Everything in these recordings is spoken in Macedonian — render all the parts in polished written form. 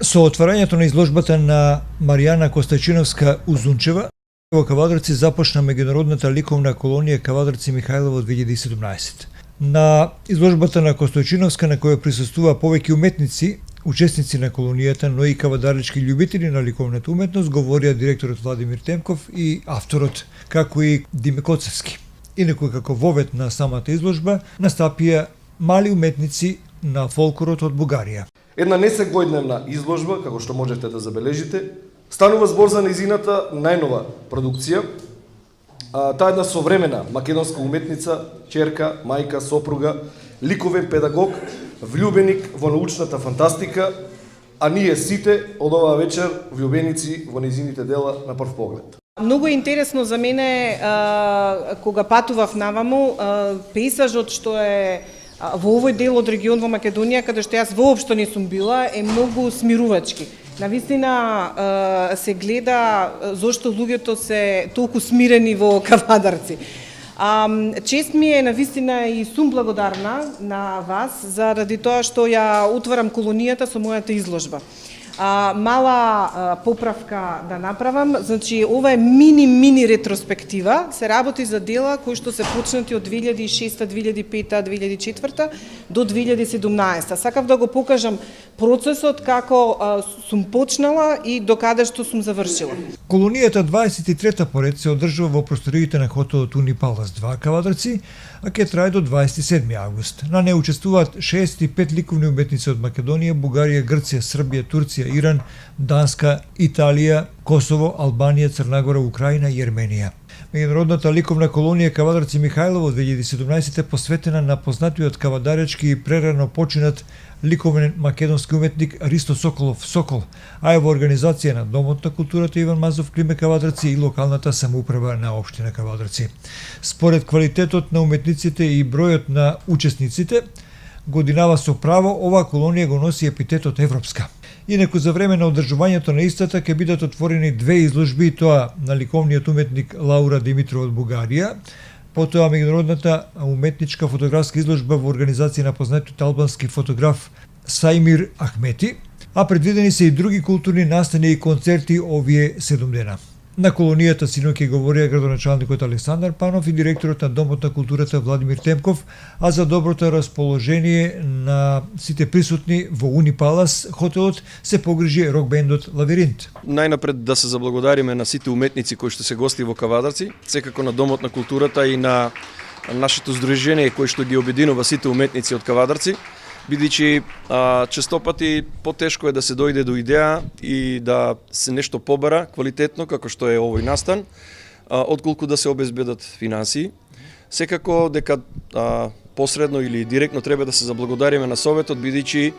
Со отварањето на изложбата на Маријана Костачиновска Узунчева во Кавадарци започна меѓународната ликовна колонија Кавадарци Михајлово 2017. На изложбата на Костачиновска, на која присуствува повеќе уметници, учесници на колонијата, но и кавадарички љубители на ликовната уметност, говорија директорот Владимир Темков и авторот, како и Диме Коцевски. Инаку како вовет на самата изложба настапија мали уметници на фолклорот од Бугарија. Една несекојдневна изложба, како што можете да забележите, станува збор за нејзината најнова продукција. Таа една современа македонска уметница, ќерка, мајка, сопруга, ликовен педагог, влюбеник во научната фантастика, а ние сите од оваа вечер влюбеници во нејзините дела на прв поглед. Многу е интересно за мене кога патував наваму, пейзажот што е во овој дел од регион во Македонија, каде што јас воопшто не сум била, е многу смирувачки. Навистина се гледа зошто луѓето се толку смирени во Кавадарци. Чест ми е навистина и сум благодарна на вас заради тоа што ја отварам колонијата со мојата изложба. Мала поправка да направам, значи ова е мини ретроспектива, се работи за дела кои што се почнати од 2006, 2005, 2004 до 2017. Сакав да го покажам процесот како сум почнала и до каде што сум завршила. Колонијата 23-та поред се одржува во просториите на хотелот Унипалас 2 Кавадарци, а ќе трае до 27 август. На неја учествуваат 65 ликовни уметници од Македонија, Бугарија, Грција, Србија, Турција, Иран, Данска, Италија, Косово, Албанија, Црнагора, Украина и Ерменија. Меѓународната ликовна колонија Кавадарци Михајлово 2017 е посветена на познатиот кавадаречки и прерано починат ликовен македонски уметник Ристо Соколов Сокол, а е во организација на Домот на културата Иван Мазов Климе Кавадарци и локалната самоуправа на општина Кавадарци. Според квалитетот на уметниците и бројот на учесниците, годинава со право оваа колонија го носи епитетот европска. Инаку за време на одржувањето на истата ќе бидат отворени две изложби, тоа на ликовниот уметник Лаура Димитрова од Бугарија, потоа меѓународната уметничка фотографска изложба во организација на познатиот албански фотограф Саимир Ахмети, а предвидени се и други културни настани и концерти овие 7 дена. На колонијата синоќа говорија градоначалникот Александар Панов и директорот на Домот на културата Владимир Темков, а за доброто расположение на сите присутни во Унипалас хотелот се погрижи рок-бендот Лавиринт. Најнапред да се заблагодариме на сите уметници кои што се гости во Кавадарци, секако на Домот на културата и на нашето здружение кој што ги обединува сите уметници од Кавадарци, бидејќи честопати потешко е да се дојде до идеја и да се нешто побара квалитетно, како што е овој настан, отколку да се обезбедат финансии. Секако дека посредно или директно треба да се заблагодариме на Советот, бидејќи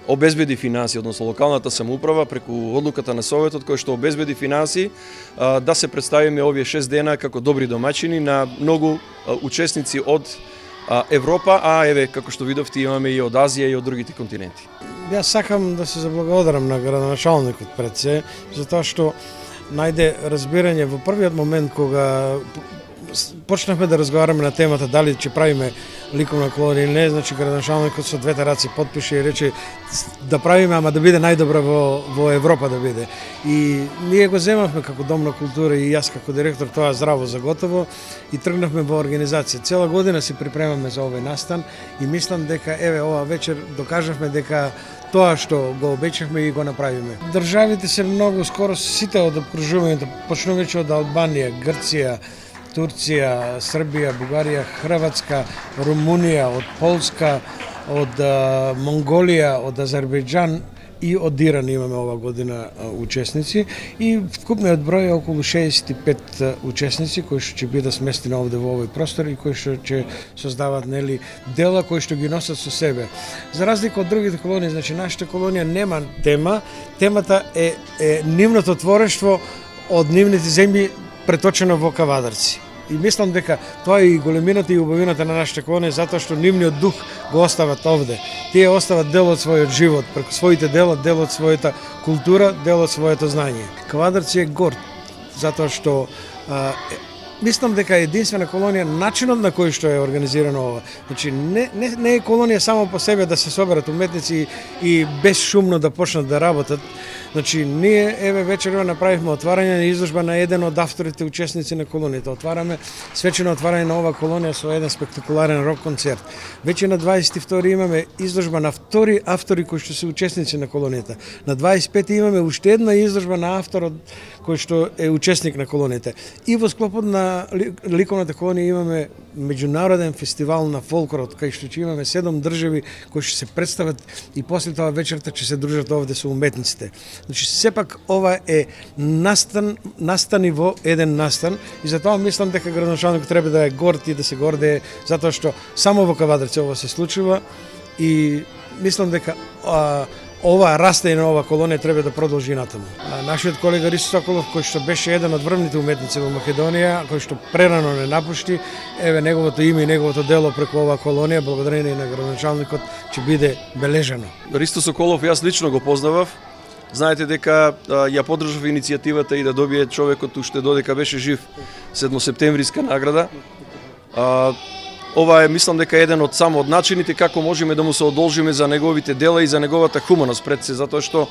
обезбеди финансии, односно локалната самоуправа преку одлуката на Советот кој што обезбеди финансии да се представиме овие 6 дена како добри домаќини на многу учесници од Европа, а еве како што видовте имаме и од Азија и од другите континенти. Јас сакам да се заблагодарам на градоначалникот пред се, затоа што најде разбирање во првиот момент кога почнахме да разговараме на темата дали ќе правиме ликовна колонија или не, значи градоначалникот со двете раце потпише и рече да правиме, ама да биде најдобра во Европа да биде. И ние го земавме како Дом на култура и јас како директор тоа здраво за готово и тргнавме во организација. Цела година се припремаме за овој настан и мислам дека еве ова вечер докажавме дека тоа што го обечавме и го направиме. Државите се многу скоро сите од обкружувањето, почнувајќи од Албанија, Грција, Турција, Србија, Бугарија, Хрватска, Румунија, од Полска, од Монголија, од Азербејџан и од Иран имаме ова година учесници и вкупниот број е околу 65 учесници кои што ќе бидат сместени овде во овој простор и кои што ќе создават нели дела кои што ги носат со себе. За разлика од другите колонии, значи нашата колонија нема тема, темата е нивното творештво од нивните земји преточено во Кавадарци. И мислам дека тоа е и големината и убавината на нашата колонија, затоа што нивниот дух го остават овде. Тие остават дел од својот живот, преку своите дела, дел од својата култура, дел од своето знаење. Кавадарци е горд, затоа што мислам дека е единствена колонија начинот на кој што е организирано ова. Значи не е колонија само по себе да се соберат уметници и безшумно да почнат да работат. Значи ние еве вечерва направивме отварање на изложба на еден од авторите учесници на колонијата. Отвараме свечено отварање на ова колонија со еден спектакуларен рок концерт. Веќе на 22 имаме изложба на втори автори кои што се учесници на колонијата. На 25 имаме уште една изложба на авторот кој што е учесник на колонијата. И во склопот на ликовната колонија имаме меѓународен фестивал на фолклорот, кај што ќе имаме 7 држави кои ќе се представат и после тоа вечерта ќе се дружат овде со уметниците. Значи сепак ова е настани во еден настан и затоа мислам дека градоначалникот треба да е горд и да се гордее затоа што само во Кавадарци ова се случува и мислам дека ова растење на ова колонија треба да продолжи натаму. Нашиот колега Ристо Соколов, кој што беше еден од врвните уметници во Македонија, кој што прерано не напушти, еве неговото име и неговото дело преку оваа колонија, благодарение на градоначалникот, ќе биде бележано. Ристо Соколов јас лично го познавав. Знаете дека ја поддржав иницијативата и да добие човекот уште додека беше жив 7 септемвриска награда. Ова е, мислам дека еден од само од начините како можеме да му се одолжиме за неговите дела и за неговата хуманост пред се, затоа што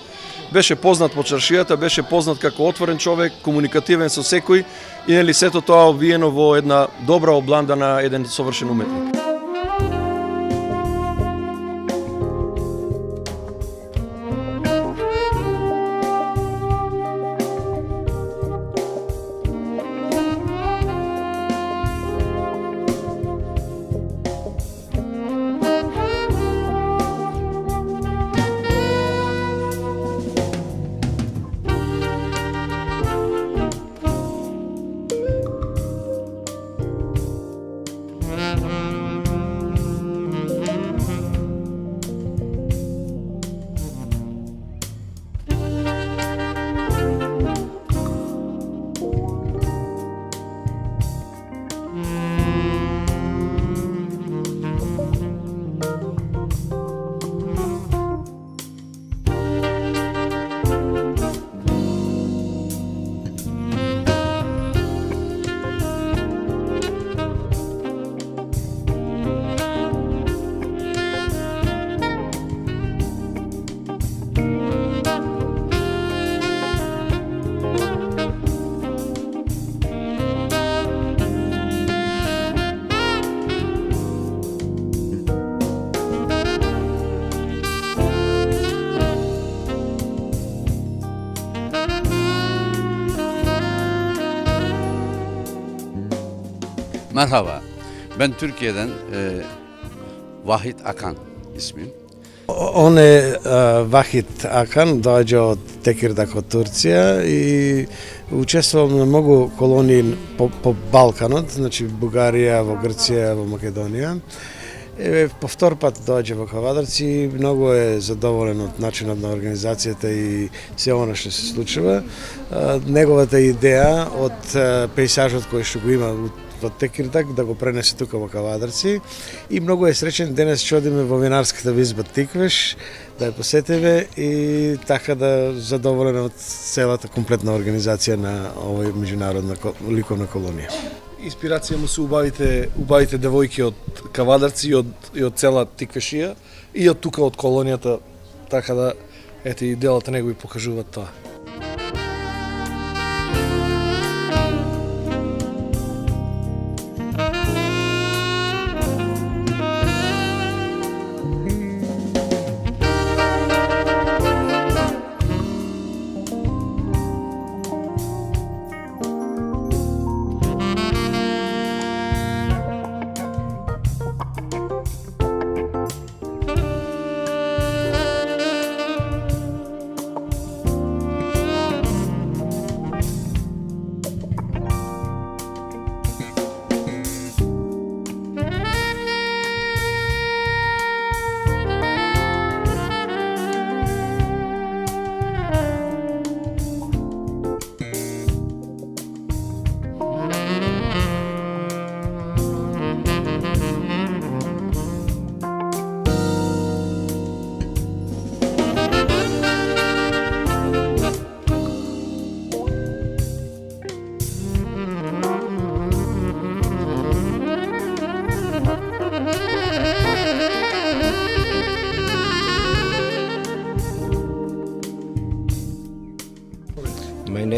беше познат по чаршијата, беше познат како отворен човек, комуникативен со секој и нели сето тоа обвиено во една добра обланда на еден совршен уметник. Merhaba, ben Türkiye'den Vahit Akan ismim. Он е Вахит Акан, доаѓа од Текирдак од Турција и учествувал на многу колонии по Балканот, значи Бугарија, во Грција, во Македонија. По втор пат доаѓа во Кавадарци и многу е задоволен од начинот на организацијата и се она што се случува. Неговата идеја од пејзажот кој што го има од Текирдак да го пренесе тука во Кавадарци и многу е среќен денес што одиме во винарската визба Тиквеш да ја посетиме и така да задоволен од целата комплетна организација на овој меѓународна ликовна колонија. Инспирација му се убавите девојки од Кавадарци и од цела Тиквешија и од тука од колонијата, така да ете и делата негови покажуваат тоа.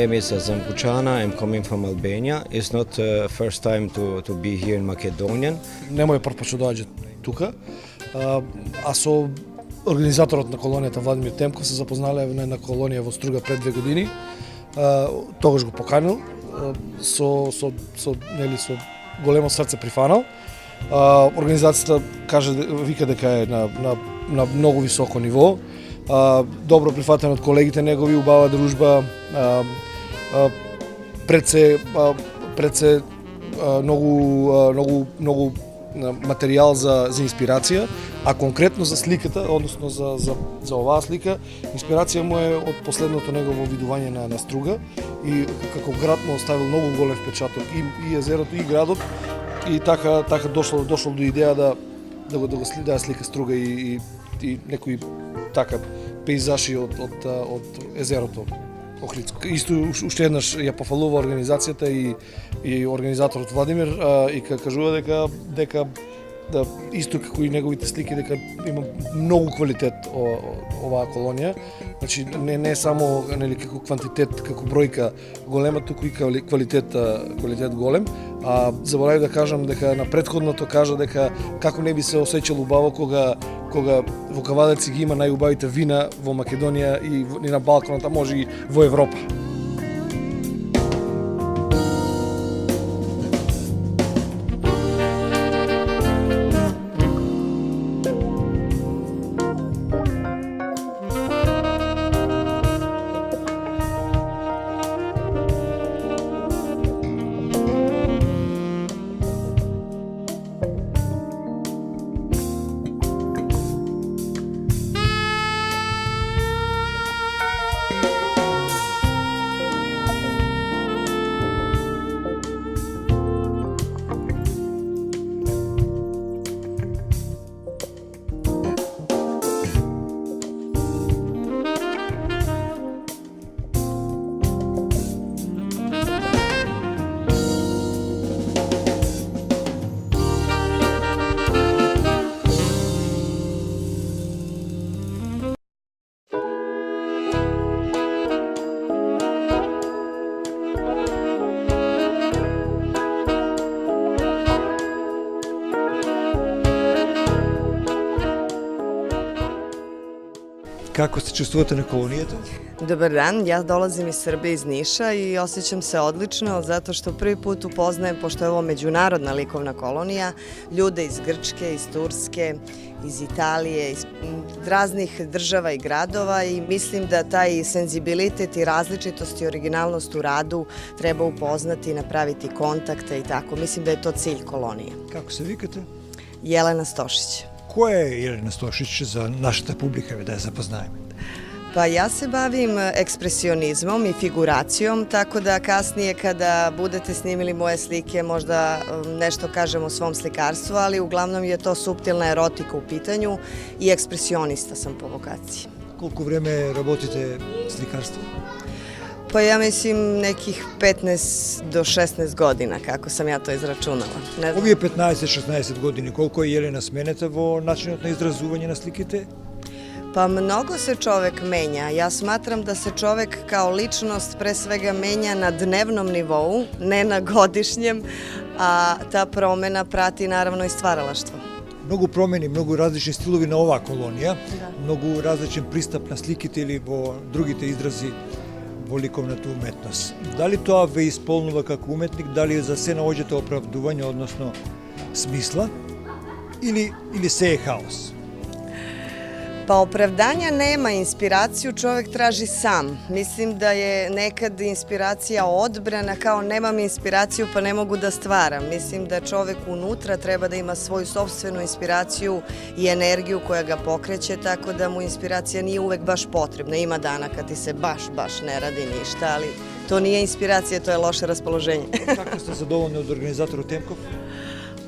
name is Zambuchana. I'm coming from Albania. It's not first time to be here in Macedonia. Не мој прв пат што доаѓа тука, а со организаторот на колонијата Владимир Темков се запознале на една колонија во Струга пред 2 години. Тогаш го поканил, со големо срце прифанал. Организацијата вика дека е на многу високо ниво. Добро прифатен од колегите негови, убава дружба, пред се многу материјал за инспирација, а конкретно за сликата, односно за оваа слика, инспирација му е од последното негово видување на Струга и како град му оставил многу голем впечаток и езерото и градот, и така дошло до идеја да го слика Струга и некои така пейзажи од езерото Охридско. Исто уште еднаш ја пофалува организацијата и организаторот Владимир и кажува дека да исто како и неговите слики дека има многу квалитет оваа колонија. Значи не само како квантитет, како бројка голема, туку и квалитет голем. А заборавив да кажам дека на претходното кажа дека како не би се осеќал убаво кога во Кавадарци ги има најубавите вина во Македонија и на Балканот, а може и во Европа. Kako se čuvствувате na kolonijата? Dobar dan, ja dolazim iz Srbije, iz Niša i osjećam se odlično zato što prvi put upoznajem, pošto je ovo međunarodna likovna kolonija, ljude iz Grčke, iz Turske, iz Italije, iz raznih država i gradova i mislim da taj senzibilitet i različitost i originalnost u radu treba upoznati, napraviti kontakte i tako. Mislim da je to cilj kolonije. Kako se vikate? Jelena Stošić. Ko je Jelena Stošić za našата publika, da je zapoznajemo? Pa ja se bavim ekspresionizmom i figuracijom, tako da kasnije kada budete snimili moje slike možda nešto kažem o svom slikarstvu, ali uglavnom je to suptilna erotika u pitanju i ekspresionista sam po vokaciji. Koliko vreme работите slikarstvo? Pa ja mislim nekih 15 do 16 godina, kako sam ja to izračunala. Ovие 15-16 години, колко е Елена сменета во начинот на изразување на сликите? Pa mnogo se čovek menja. Ja smatram da se čovek kao ličnost pre svega menja na dnevnom nivou, ne na godišnjem, a ta promena prati naravno i stvaralaštvo. Многу промени, многу различни стилови на оваа колонија, многу различен пристап на сликите или во другите изрази во ликовната уметност. Дали тоа ве исполнува како уметник, дали за се наоѓате оправдување, односно смисла, или се е хаос? Pa opravdanja nema, inspiraciju čovek traži sam. Mislim da je nekad inspiracija odbrana, kao nemam inspiraciju pa ne mogu da stvaram. Mislim da čovek unutra treba da ima svoju sopstvenu inspiraciju i energiju koja ga pokreće, tako da mu inspiracija nije uvek baš potrebna. Ima dana kad ti se baš ne radi ništa, ali to nije inspiracija, to je loše raspoloženje. Kako ste zadovoljni od organizatora Temkov?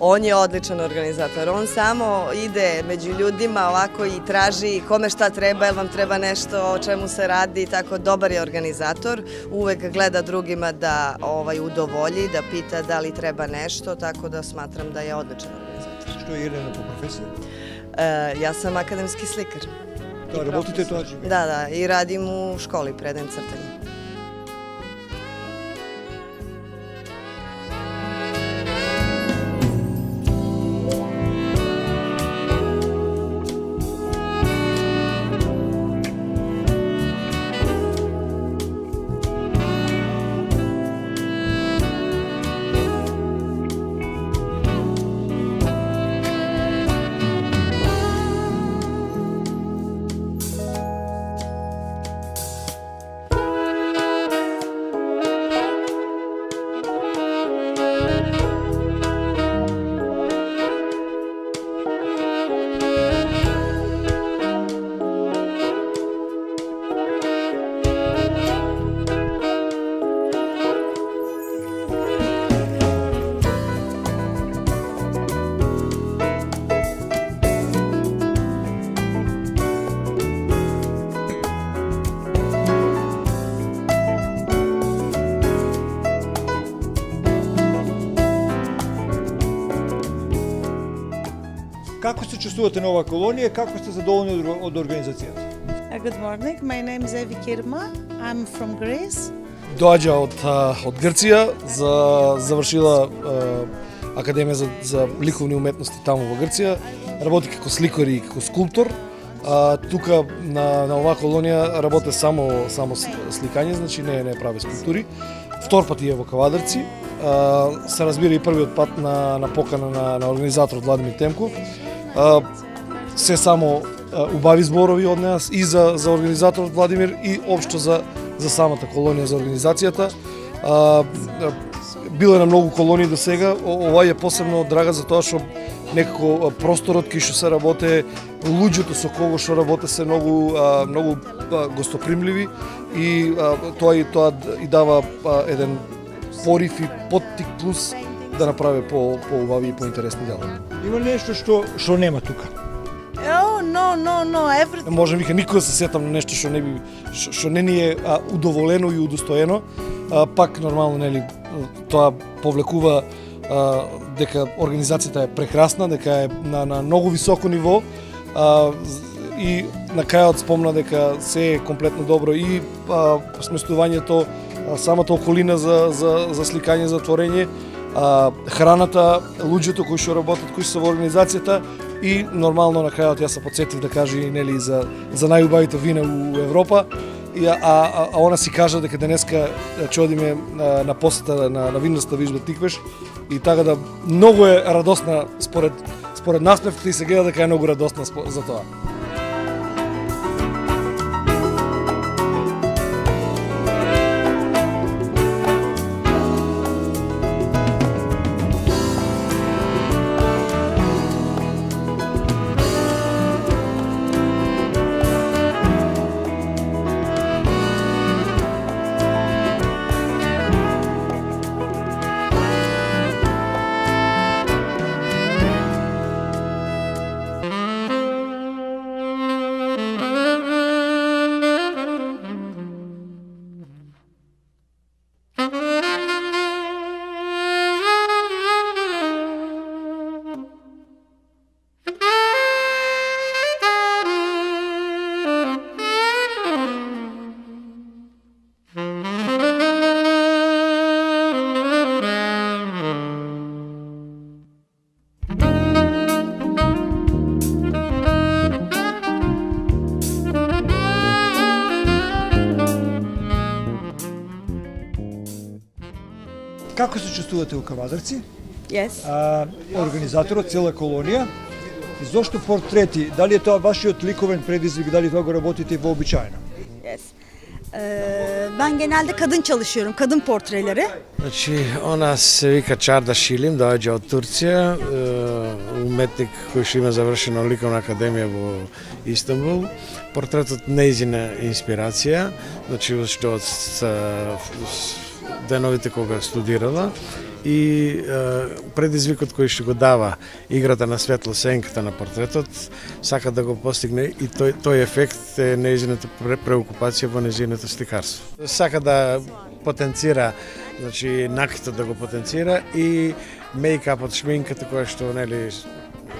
On je odličan organizator, on samo ide među ljudima ovako i traži kome šta treba, jel vam treba nešto, o čemu se radi, tako dobar je organizator, uvek gleda drugima da udovolji, da pita da li treba nešto, tako da smatram da je odličan organizator. Što je Jelena po profesiji? Ja sam akademski slikar. Da, работите тоа? Da, i radim u školi, predajem crtanje. Како се чувствувате на оваа колонија, како сте задоволни од организацијата? Good morning. My name is Evi Kirma. I'm from Greece. Доаѓа од Грција, завршила Академија за ликовни уметности таму во Грција, работи како сликар и како скулптор. Тука на оваа колонија работи само сликање, значи не прави скулптури. Втор пат е во Кавадарци. Се разбира и првиот пат на покана на организаторот Владимир Темков. Се само убави зборови од нас и за организаторот Владимир и општо за самата колонија, за организацијата. Било е на многу колонии до сега, оваа е посебно драга за тоа што некако просторот кај што се работе, луѓето со кого што работе се многу гостопримливи и тоа и дава еден порив и поттик плюс да направи поубави и поинтересни дела. Има нешто што нема тука? Oh, no. Everything. Може вика никога да се сетам на нешто што не ни е удоволено и удостоено. Пак нормално нели тоа повлекува дека организацијата е прекрасна, дека е на многу високо ниво и на крајот спомна дека се е комплетно добро и сместувањето, самата околина за сликање, за творење, храната, луѓето кои што работат, кои што се во организацијата и нормално на крајот јас се потсетив да кажа и нели за најубавите вина у Европа. А она си кажа дека денеска ќе одиме на посета на винарска вижба Тиквеш и така да многу е радосна според насневката и се гледа дека е многу радосна за тоа. Како се чувствувате у Кавадарци? Yes. Организаторот, цела колонија. И зошто портрети? Дали е тоа вашиот ликовен предизвик, дали тоа го работите вообичаено? Yes. Ben genelde kadın çalışıyorum, kadın portreleri. Значи, она се вика Чарда Шилим, доаѓа од Турција, уметник кој што има завршено ликовна академија во Истанбул. Портретот нејзина инспирација, значи уште од деновите кога студирала и предизвикот кој што го дава играта на светло, сенката на портретот, сака да го постигне и тој ефект е нејзината преокупација во нејзиното сликарство. Сака да потенцира, значи накитот да го потенцира и мејкапот, шминката која што нели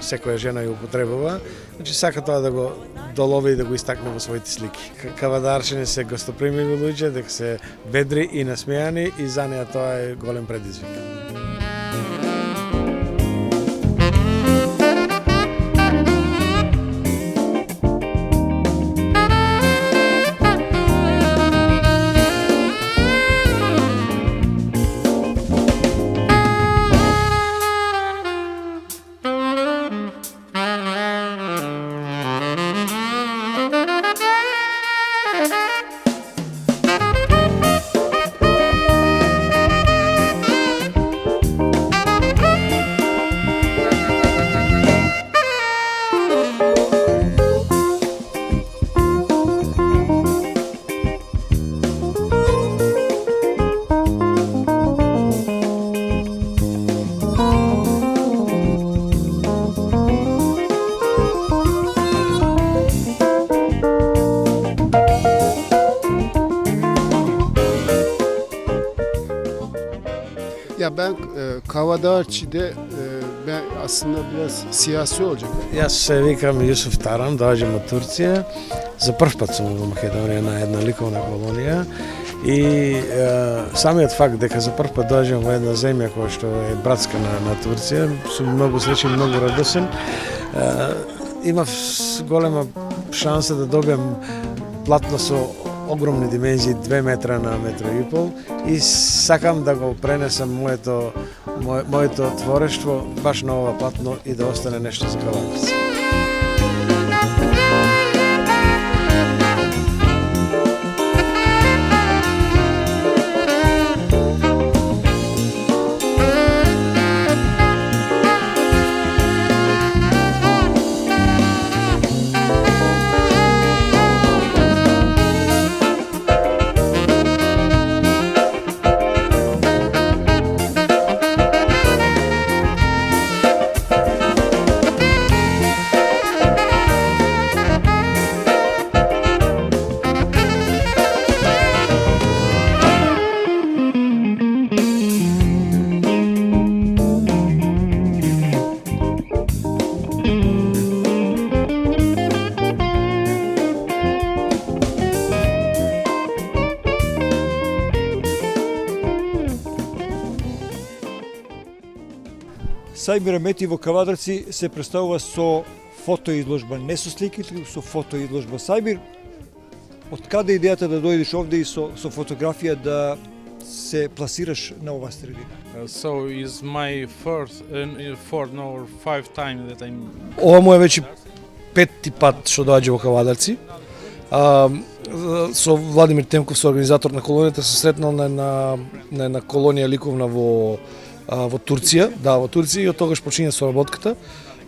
секоја жена ја употребува, значи сака тоа да го долови и да го истакне во своите слики. Кавадарчани се гостопримливи луѓе, дека се ведри и насмејани и за неа тоа е голем предизвик. Ya ben Kavadarçi'de ben aslında biraz siyasi olacak. Јас се викам Јусуф Таран, доаѓам од Турција. За прв пат сум во Македонија на една ликовна колонија и самиот факт дека за прв пат доаѓам во една земја која што е братска на Турција, сум многу среќен, многу радосен. Имав голема шанса да добиам платно со огромни димензии, 2 метра на метро и пол, и сакам да го пренесам моето творештво баш на ова платно и да остане нешто за кавадарци. Сајбир Амети во Кавадарци се представува со фотоизложба, не со слики, туку со фотоизложба. Сајбир, од каде идејата да дојдеш овде и со фотографија да се пласираш на оваа средина? So is my fourth or five time that I'm. Ова му е веќе петти пат што доаѓа во Кавадарци. Со Владимир Темков, со организатор на колонијата, се сретнал на една колонија ликовна во Турција, во Турција, и од тогаш почиња соработката.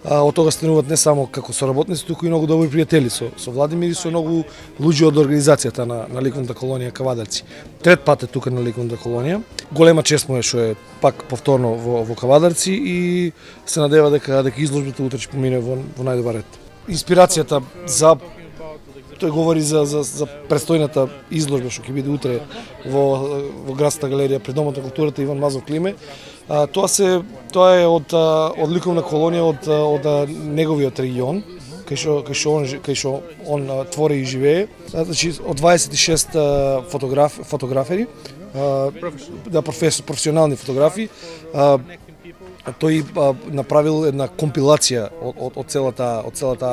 Од тога стануваат не само како соработници, туку и многу добри пријатели со Владимир и со многу луѓе од организацијата на ликовната колонија Кавадарци. Трет пат е тука на ликовната колонија. Голема чест му е што е пак повторно во Кавадарци и се надева дека изложбата утре ќе помине во најдобар ред. Инспирацијата за тој говори за престојната изложба што ќе биде утре во градската галерија пред Домот на културата Иван Мазов Климе. Тоа е од ликовна колонија од неговиот регион, кај што он твори и живее. Значи од 26 фотографери, професионални фотографи. Тој направил една компилација од целата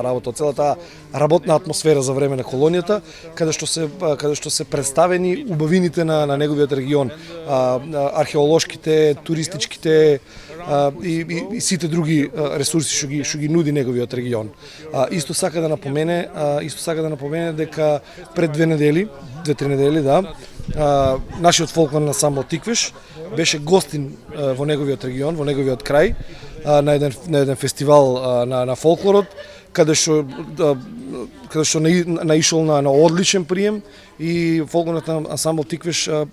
работа, од целата работна атмосфера за време на колонијата, каде што се представени убавините на неговиот регион, археолошките, туристичките и сите други ресурси што ги нуди неговиот регион. Исто сака да напомене дека пред 2-3 недели, нашиот фолклорен ансамбл Тиквеш беше гостин во неговиот регион, во неговиот крај, на еден фестивал на фолклорот, каде што наишол на одличен прием и фолклорниот ансамбл Тиквеш во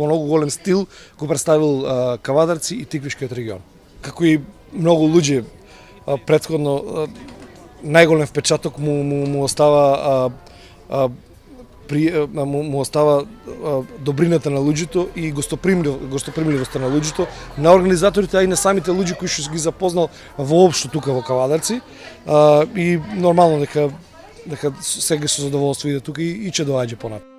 многу голем стил го представил Кавадарци и Тиквешкиот регион. Како и многу луѓе претходно, најголем впечаток му остава добрината на луѓето и гостопримливоста на луѓето, на организаторите, а и на самите луѓе кои што ги запознал воопшто тука во Кавадарци, и нормално дека сега со задоволство иде тука и ќе доаѓа понатаму.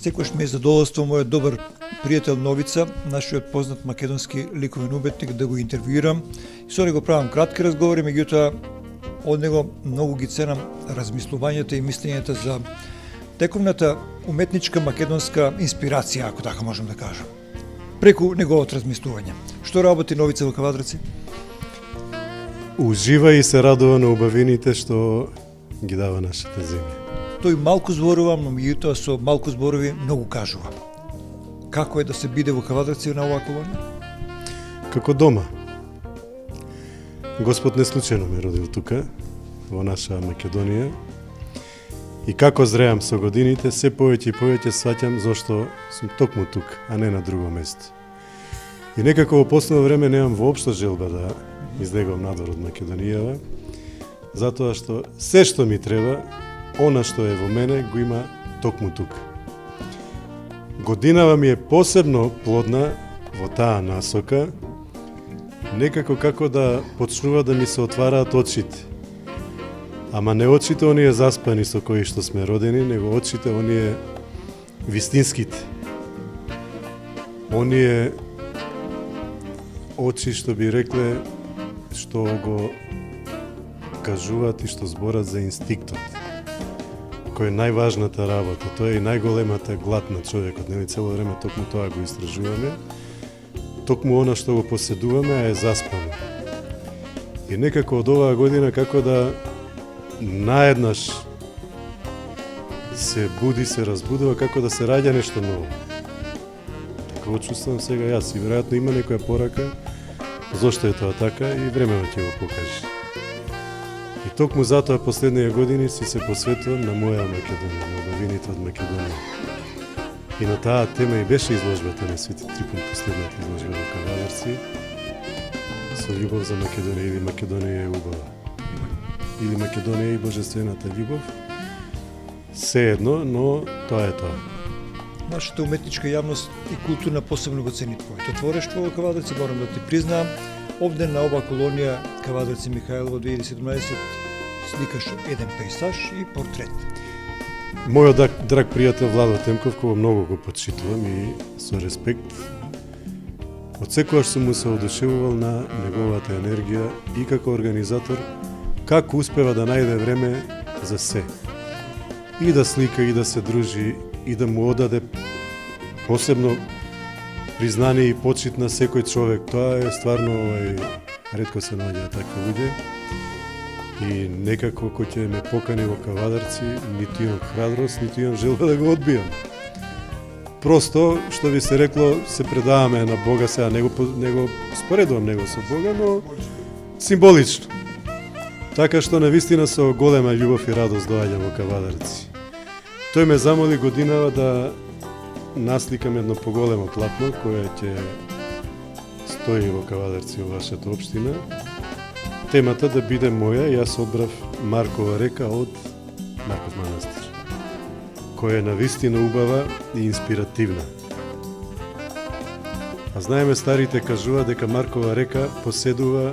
Секогаш ми е задоволство мојот добар пријател Новица, нашиот познат македонски ликовен уметник, да го интервјуирам. И со него правам кратки разговори, меѓутоа од него многу ги ценам размислувањата и мислењата за тековната уметничка македонска инспирација, ако така можем да кажам, преку неговото размислување. Што работи Новица во Кавадрци? Ужива и се радува на убавините што ги дава нашата земја. Тој малку зборува, но меѓутоа со малку зборови многу кажува. Како е да се биде во Кавадрци на оваа колонија? Како дома. Господ не случајно ме родил тука, во наша Македонија. И како зреам со годините, се повеќе и повеќе сваќам зошто сум токму тук, а не на друго место. И некако во последно време немам воопшто желба да излегувам надвор од Македонијава, затоа што се што ми треба, она што е во мене, го има токму тук. Годинава ми е посебно плодна во таа насока, некако како да почнува да ми се отвараат очите. Ама не очите оние заспани со кои што сме родени, него очите оние вистинските. Оние очи што би рекле, што го кажуваат и што зборат за инстинктот, кој е најважната работа, тоа е и најголемата глад на човекот, нели цело време токму тоа го истражуваме, токму она што го поседуваме е заспано. И некако од оваа година како да наеднаш се буди, се разбудува, како да се раѓа нешто ново. Така го чувствувам сега јас и веројатно има некоја порака зошто е тоа така и времето ќе го покаже. И токму затоа последнија години си се посветувам на моја Македонија, на убавините од Македонија. И на таа тема и беше изложбата на Свети Трифун, последната изложба во Кавадарци, со љубов за Македонија или Македонија е убава. Или Македонија и божествената љубов. Се едно, но тоа е тоа. Нашата уметничка јавност и културна посебно го цени твоето творештво во Кавадарци, морам да ти признаам. Овде на оваа колонија Кавадарци Михајлово 2017 сликаш еден пейсаж и портрет. Мојот драг пријател Владо Темков, кого многу го почитувам и со респект, од секогаш сум му се одушевувал на неговата енергија и како организатор, како успева да најде време за се. И да слика, и да се дружи, и да му одаде посебно признание и почит на секој човек. Тоа е стварно ретко се наоѓаат такви луѓе. И некако кој ќе ме покани во Кавадарци, ниту имам храброст, ниту имам желба да го одбијам. Просто, што би се рекло, се предаваме на Бога сега, не го споредувам него со Бога, но символично. Така што навистина со голема љубов и радост доаѓам во Кавадарци. Тој ме замоли годинава да насликам едно поголемо платно кое ќе стои во Кавадарци во вашата општина. Темата да биде моја, јас одбрав Маркова река од Марков манастир, која е навистина убава и инспиративна. А знаеме, старите кажува дека Маркова река поседува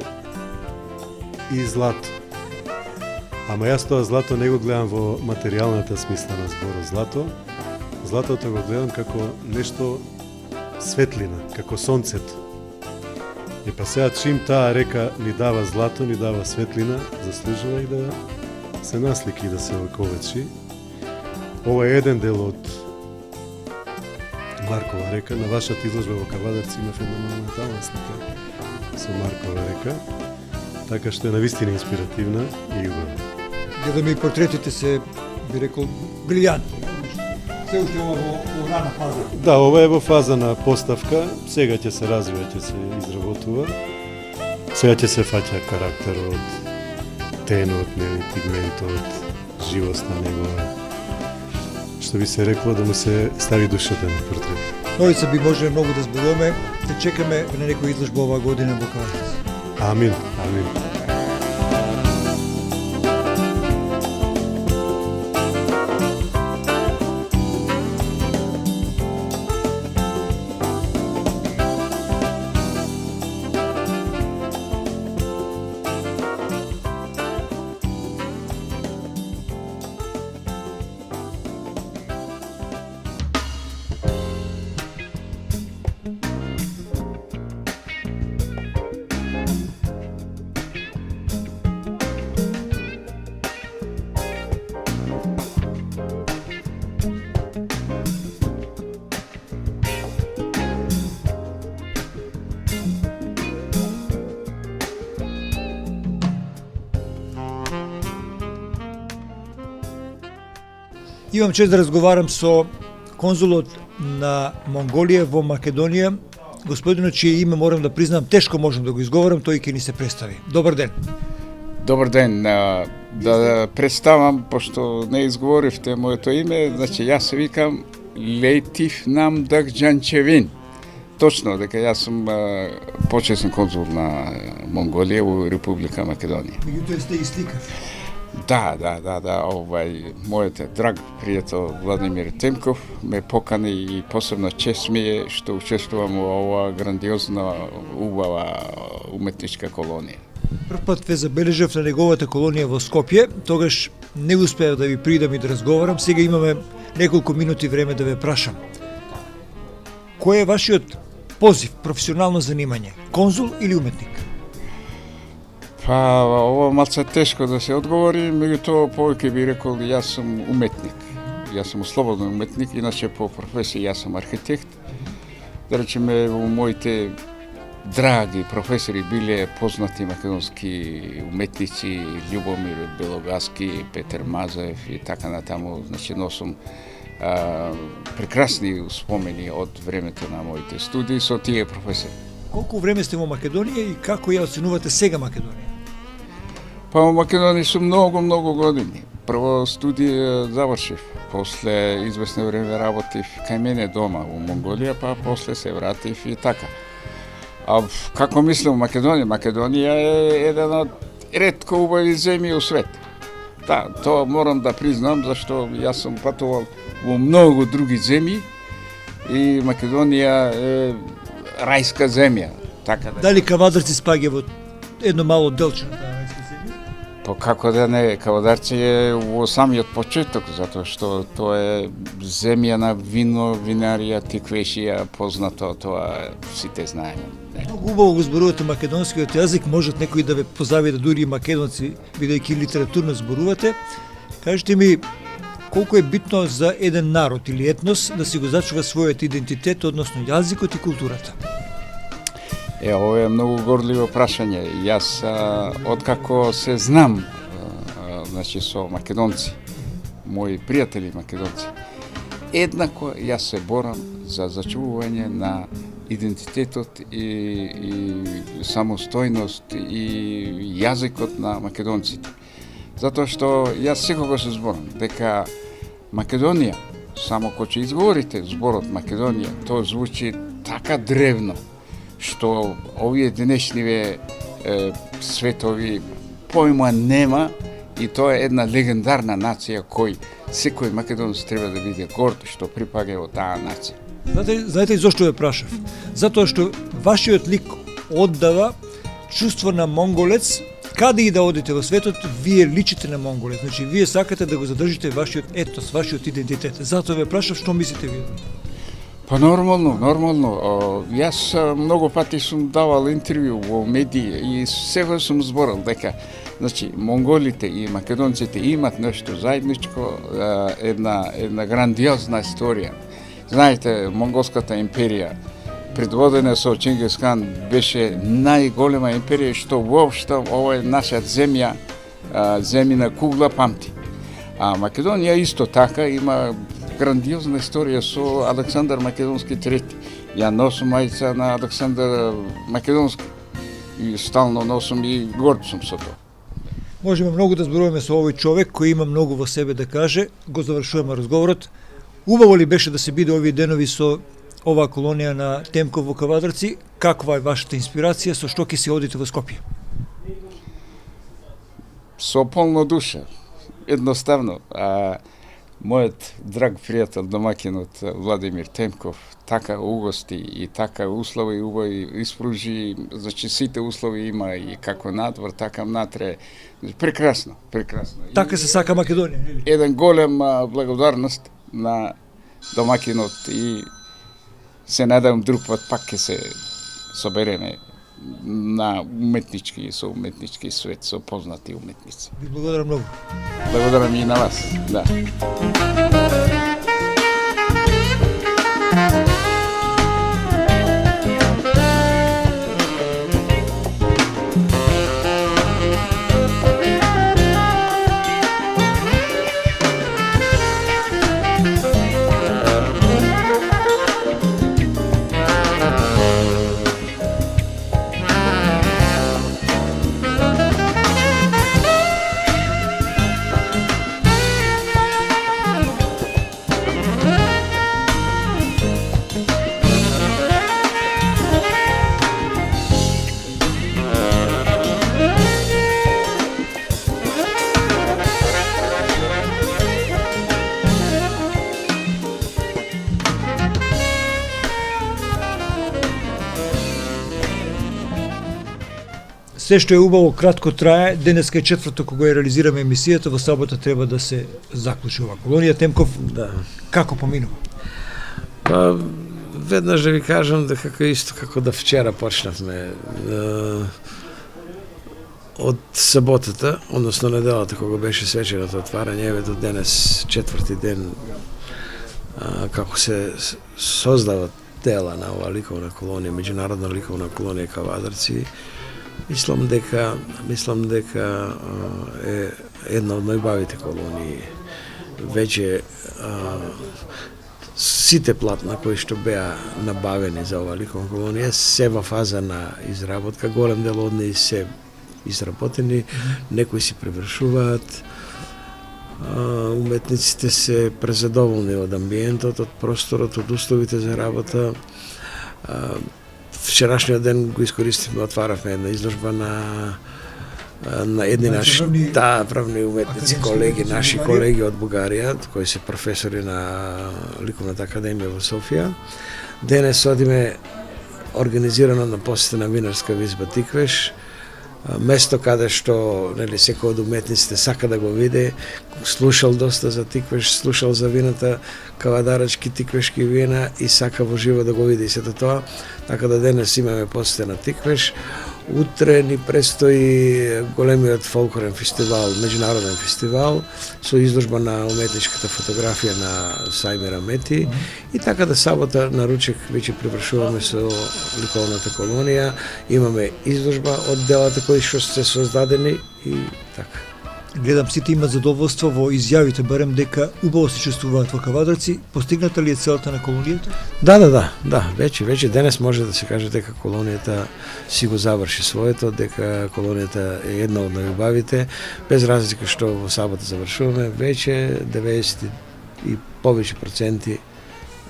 и злато. Ама јас тоа злато не го гледам во материјалната смисла на зборот злато. Златото го гледам како нешто светлина, како сонцето. И па сега чим таа река ни дава злато, ни дава светлина, заслужува и да се наслики и да се оковечи. Ова е еден дел од Маркова река. На вашата изложба во Кавадарци имав една монументална слика со Маркова река, така што е навистина инспиративна и убава. Гледаме и портретите се, би рекол, брилјантни. Се уште ова во рана фаза. Да, ова е во фаза на поставка, сега ќе се развива, ќе се изработува. Сега ќе се фаќа карактерот, тенот, пигментот, живост на него. Што би се рекло да му се стави душата на портрет. Новица би може многу да зборуваме, те чекаме на некоја изложба оваа година во Кавадарци. Амин, амин. Имам чест да разговарам со конзулот на Монголија во Македонија, господинот чие име морам да признам тешко можам да го изговорам, тој ќе ни се представи. Добар ден. Добар ден. Да представам, пошто не изговоривте моето име, значи јас се викам Лейтиф Намдак Джанчевин. Точно, дека јас сум почесен конзул на Монголија во Република Македонија. Меѓутоа сте и сликар. Да, мојот драг пријател Владимир Темков ме покани и посебно чест ми е што учествувам во ова грандиозна, убава уметничка колонија. Прв пат ве забележав на неговата колонија во Скопје, тогаш не успеав да ви придам и да разговарам, сега имаме неколку минути време да ве прашам. Кој е вашиот позив, професионално занимање? Конзул или уметник? Па, ова малце тешко да се одговори, меѓутоа повеќе би рекол јас сум уметник. Јас сум слободен уметник, иначе по професија јас сум архитект. Да речеме, во моите драги професори биле познати македонски уметници, Љубомир Белогаски, Петер Мазаев и така натаму. Значи, носам прекрасни спомени од времето на моите студии со тие професори. Колку време сте во Македонија и како ја оценувате сега Македонија? Па во Македонија сум многу години. Прво студија завршив, после известно време работив кај мене дома во Монголија, па после се вратив и така. А како мислам Македонија? Македонија е еден од ретко убави земји у свет. Да, тоа морам да признам, зашто јас сум патувал во многу други земји и Македонија е рајска земја. Така да. Дали Кавадарци спаѓа во едно мало делче на таа рајска земја? Па како да не, Кавадарци е во самиот почеток, затоа што тоа е земја на вино, винарија, тиквешија, познато, тоа сите знаеме. Многу убаво го зборувате македонскиот јазик, можат некои да ве позавидат дури и македонци, бидејќи литературно зборувате. Кажете ми, колку е битно за еден народ или етнос да си го зачува својот идентитет, односно јазикот и културата? Ова е многу горливо прашање. Јас, откако се знам, значи со македонци, мои пријатели македонци, еднакво јас се борам за зачувување на идентитетот и самостојност и јазикот на македонците. Затоа што јас секогаш се зборам дека Македонија, само кога ќе изговорите зборот Македонија, тоа звучи така древно, што овие денешниве светови појма нема и тоа е една легендарна нација кој секој македонец треба да биде горд што припаѓа во таа нација. Знаете зошто ве прашав? Затоа што вашиот лик оддава чувство на монголец, каде и да одите во светот, вие личите на монголец. Значи, вие сакате да го задржите вашиот етнос, вашиот идентитет. Затоа ве прашав што мислите вие. Па нормално. Јас многу пати сум давал интервју во медии и сега сум зборал дека значи монголите и македонците имат нешто заедничко, една грандиозна историја. Знаете, монголската империја предводена со Чингис Хан беше најголема империја што воопшто ова е наша земја, земјина кугла памти. А Македонија исто така има грандиозна историја со Александар Македонски трети. Ја носам мајца на Александар Македонски и стално носам и горд сум со тоа. Можеме многу да зборуваме со овој човек кој има многу во себе да каже. Го завршуваме разговорот. Убаво ли беше да се биде овие денови со оваа колонија на Темков во Кавадарци? Каква е вашата инспирација? Со што ќе се одите во Скопје? Со полна душа. Едноставно. Мојот драг пријател домакинот Владимир Темков така угости и така услови убави испружи, значи сите услови има и како надвор, така внатре. Прекрасно. Така се сака Македонија, нели? Еден голем благодарност на домакинот и се надам друг пат пак ќе се собереме на уметнички свет со познати уметници. Ви благодарам многу. Благодарам и на вас. Да. Се што е убаво кратко трае, денеска е четврток кога ја реализираме емисијата, во сабота треба да се заклучи ова колонија. Темков, Да. како поминува? Па, веднаш да ви кажам дека исто како да вчера почнавме од саботата, односно неделата кога беше свеченото отварање, еве до денес четврти ден како се создават дела на оваа ликовна колонија, меѓународна ликовна колонија Кавадарци. Мислам дека е една од најубавите колонии. Веќе сите платна кои што беа набавени за оваа ликовна колонија се во фаза на изработка, голем дел од нив се изработени, некои си превршуваат. Уметниците се презадоволни од амбиентот, од просторот, од условите за работа. Вчерашниот ден го искористивме, отваравме една изложба на едни наши правни уметници, колеги, наши колеги од Бугарија, кои се професори на Ликовната академија во Софија. Денес одиме организирано на посета на винарска визба Тиквеш, место каде што секој од уметниците сака да го види, слушал доста за Тиквеш, слушал за вината, кавадарачки тиквешки вина и сака во живо да го види сето тоа. Така да денес имаме посета на Тиквеш. Утре ни престои големиот фолклорен фестивал, меѓународен фестивал, со изложба на уметничката фотографија на Сајмир Амети. И така да сабота на ручек веќе привршуваме со ликовната колонија. Имаме изложба од делата кои што се создадени и така. Гледам сите имат задоволство во изјавите, барем дека убаво се чувствуваат во Кавадарци. Постигната ли е целта на колонијата? Да, веќе денес може да се каже дека колонијата си го заврши своето, дека колонијата е една од најубавите, без разлика што во сабота завршуваме, веќе 90 и повеќе проценти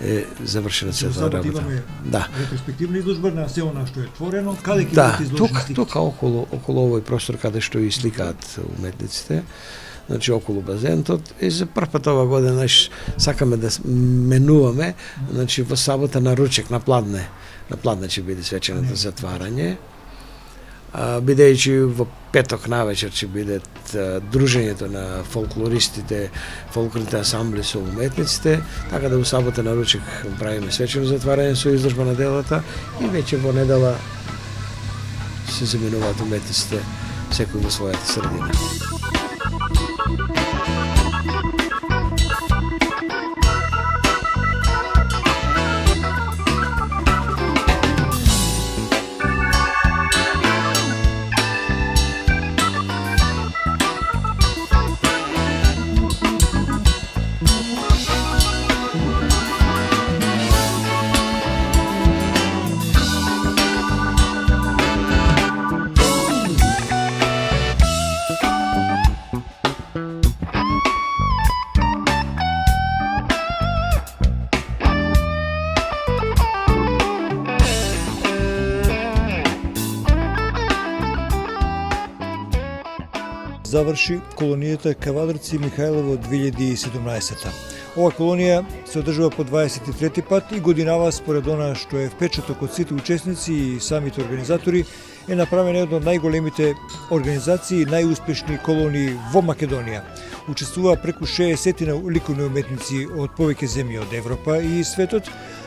е завршена целата работа. Имаме Да. ретроспективна изложба на се она што е творено, каде ќе Да, бидат изложени слики? тука околу овој простор каде што и сликаат уметниците, значи околу базентот. И за прв пат ова година сакаме да менуваме, значи во сабота на ручек, на пладне ќе биде свеченото затварање. Бидејќи во петок навечер ќе биде дружењето на фолклористите, фолклорните ансамбли со уметниците, така да во сабота на ручек правиме свечено затварање со изложба на делата и веќе во недела се заменуваат уметниците секој во својата средина. Заврши колонијата Кавадарци Михајлово 2017. Ова колонија се одржува по 23 пат и годинава според она што е впечаток од сите учесници и самите организатори е направена една од најголемите организации и најуспешни колонии во Македонија. Учествува преку 60 ликовни уметници од повеќе земји од Европа и светот,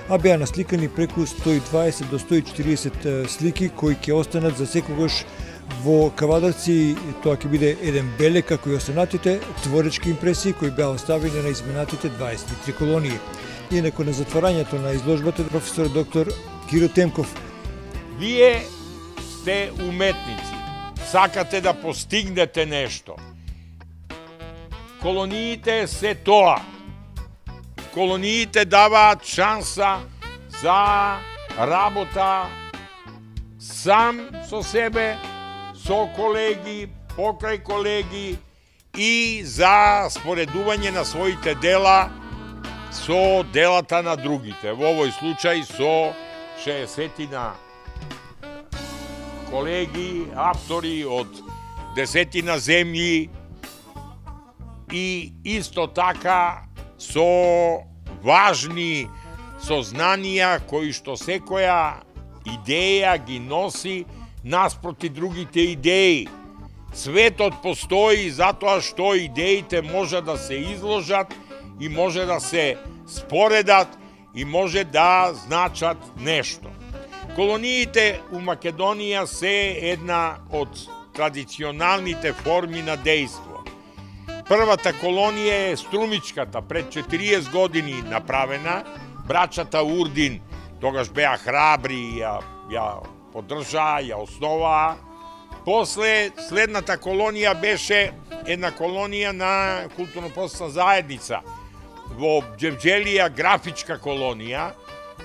а беа насликани преку 120 до 140 слики кои ќе останат за секогаш во Кавадарци. Тоа ќе биде еден белег како и останатите творечки импресии кои беа оставени на изминатите 23 колонии. Инаку на затварањето на изложбата професор доктор Киро Темков. Вие сте уметници, сакате да постигнете нешто. Колониите се тоа. Колониите даваат шанса за работа сам со себе, со колеги, покрај колеги и за споредување на своите дела со делата на другите. Во овој случај со 60 колеги, автори од 10 земји и исто така со важни сознанија кои што секоја идеја ги носи наспроти другите идеи. Светот постои затоа што идеите може да се изложат и може да се споредат и може да значат нешто. Колониите у Македонија се една од традиционалните форми на дејство. Првата колонија е Струмичката, пред 40 години направена. Браќата Урдин тогаш беа храбри, ја поддржаа, ја основаа. После, следната колонија беше една колонија на културно-просветна заедница во Џевџелија, графичка колонија,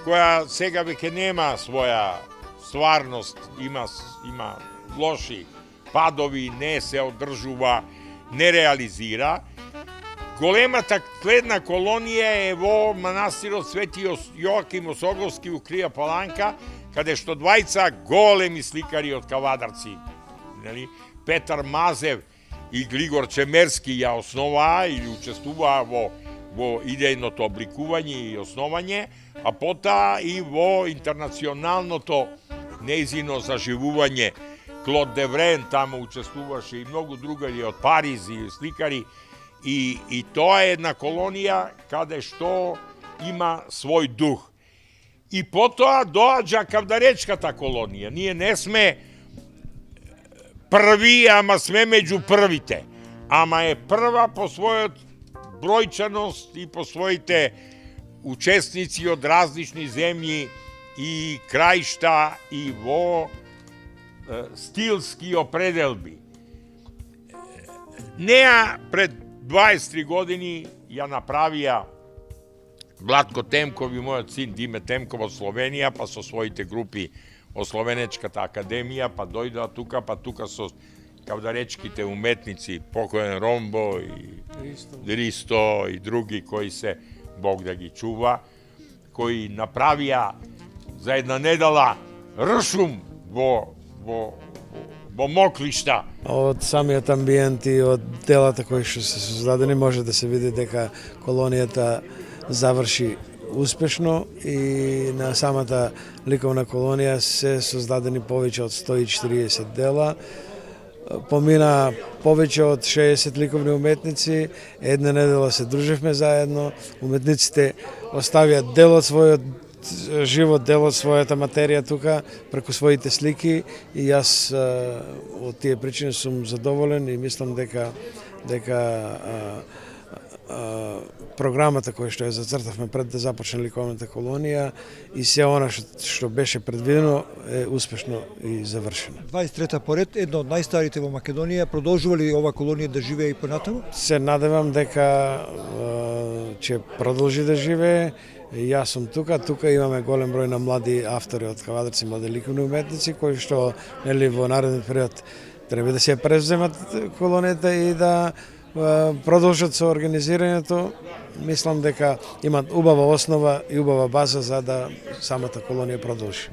која сега веќе нема своја стварност, има лоши падови, не се одржува, не реализира. Големата следна колонија е во манастирот Свети Јоаким Осоговски у Крија Паланка, каде што двајца големи сликари од Кавадарци, Петар Мазев и Глигор Чемерски ја основаа или учествуваа во идејното обликување и основање, а потоа и во интернационалното нејзино заживување. Клод Деврен таму учествуваше и многу другари од Париз и сликари, и тоа е една колонија каде што има свој дух. И потоа доаѓа Кавдаречката колонија. Ние не сме први, ама сме меѓу првите. Ама е прва по својот бројчаност и по своите учесници од различни земји и краишта и во стилски определби. Неа пред 23 години ја направија Владко Темков и мојот син Диме Темков од Словенија, па со своите групи од Словенечката академија, па дојдоа тука, па тука со кавдаречките уметници, покоен Ромбо и Ристо и други кои се, Бог да ги чува, кои направија за една недела ршум во Моклишта. Од самиот амбиент и од делата кои што се создадени може да се види дека колонијата заврши успешно и на самата ликовна колонија се создадени повеќе од 140 дела. Помина повеќе од 60 ликовни уметници, една недела се дружевме заедно, уметниците оставија дел од својот живот, дел од својата материја тука, преку своите слики, и јас од тие причини сум задоволен и мислам дека програмата која што ја зацртавме пред да започне ликовната колонија и се она што беше предвидено е успешно и завршено. 23-та поред, една од најстарите во Македонија, продолжува ли ова колонија да живее и понатаму? Се надевам дека ќе продолжи да живее. Јас сум тука имаме голем број на млади автори од Кавадарци, млади ликовни уметници кои што во нареден период треба да се превземат колонијата и да продолжат со организирањето. Мислам дека имат убава основа и убава база за да самата колонија продолжи.